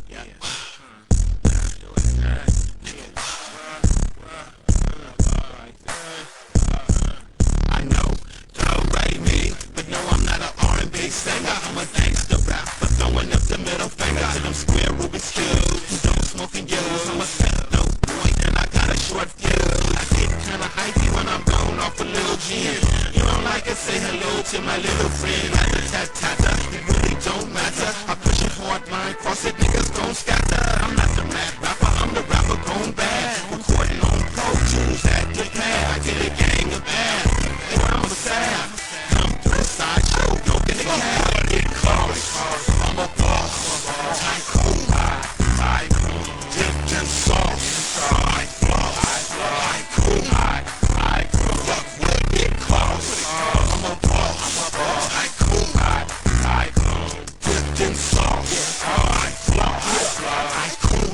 Yeah. I know, don't rate me, but no, I'm not an R&B singer. I'm a gangster rapper, throwing up the middle finger to them square Rubik's cubes. Don't smoke and use. I'm a techno boy, and I got a short fuse. I get kinda hypey when I'm blown off a little gin. You don't like it? Say hello to my little friend. Tat-tat-tat-tat, it really don't matter. I push a hard line, cross it, niggas gon' scatter. I'm not the mad rapper, I'm the rapper gone bad. Recording on Pro Tools at the pad. I get a gang of ass. I'm a sad. Come through the sideshow, don't get a cab. Get close. I'm a boss. Tycoon. Tycoon. Dipped in sauce. I floss. Tycoon. Fuck wood. Get close. I'm a boss. Tycoon. Tycoon. Dipped in sauce. I floss. Tycoon.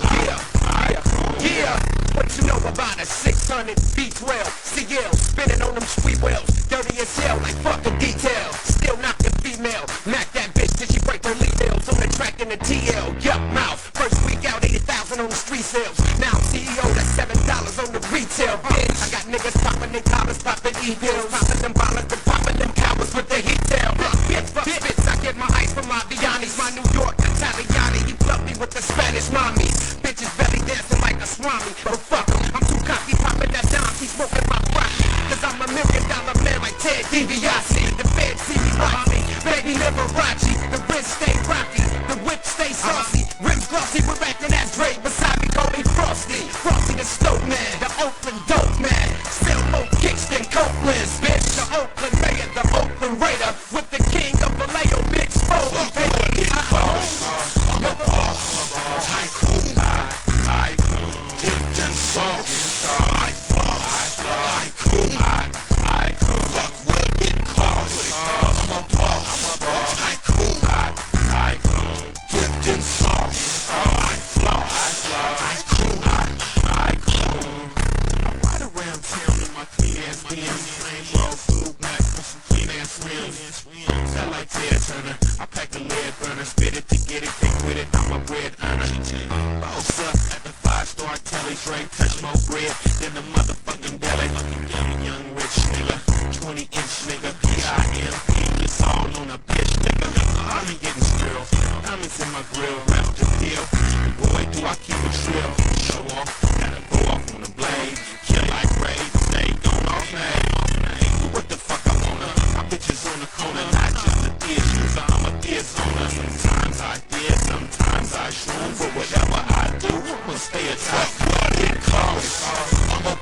Yeah, what you know about a 600 B12 CL spinning on them sweet wheels, dirty as hell like fucking detail. Still knocking female, Mac that bitch till she break her lead nails on the track in the TL. Yup, mouth. First week out 80,000 on the street sales. Now I'm CEO, that's $7 on the retail. Bitch, I got niggas popping their collars, popping e-pills, popping them bollocks and popping them cowards with the heat tail. Bitch, fuck bitch, I get my ice from my Vianney's, my New York Italiani. You plug me with the Spanish mommy. Bitches belly dancing like a swami, but fuck 'em, I'm too cocky, popping that down, keep smoking my broccoli. Cause I'm $1 million man like Ted DiBiase. The feds see me watch me, baby Liberace. The wrist stay rocky, the whip stay saucy. Rims glossy, we're acting as Dre. Beside me, call me Frosty. Frosty the Stoke Man, the Oakland dope man. Still more kicks than Copeland's, bitch. The Oakland mayor, the Oakland Raider. With the king of Vallejo, big spoke. I'm a boss. Tycoon. Tycoon. Dipped in sauce. I floss. Tycoon. Fuck wood. Get close. I'm a boss. Tycoon. Tycoon. Dipped in sauce. I floss. Tycoon. I ride around town in my clean ass Benz. Plain raw food Mac with some clean ass rims. I like Ted Turner. I pack the lead burner, spit it to get it, kick with it. I'm a bread earner. Boss up at the 5-star telly, Dre touch more bread than the motherfucking deli. Young rich nigga, 20-inch nigga, PIMP. It's all on a bitch nigga. I'm getting skrill. Diamonds in my grill, rap the deal. Boy, do I keep it trill. Show off, gotta go off on the blade. Kill like Ray, stay gone off name. Do what the fuck I wanna. My bitches on the corner, not just a dish user. I'm a dish owner. Sometimes I did, sometimes I shroom. But whatever I do, I'ma stay a top. Get close. I'm a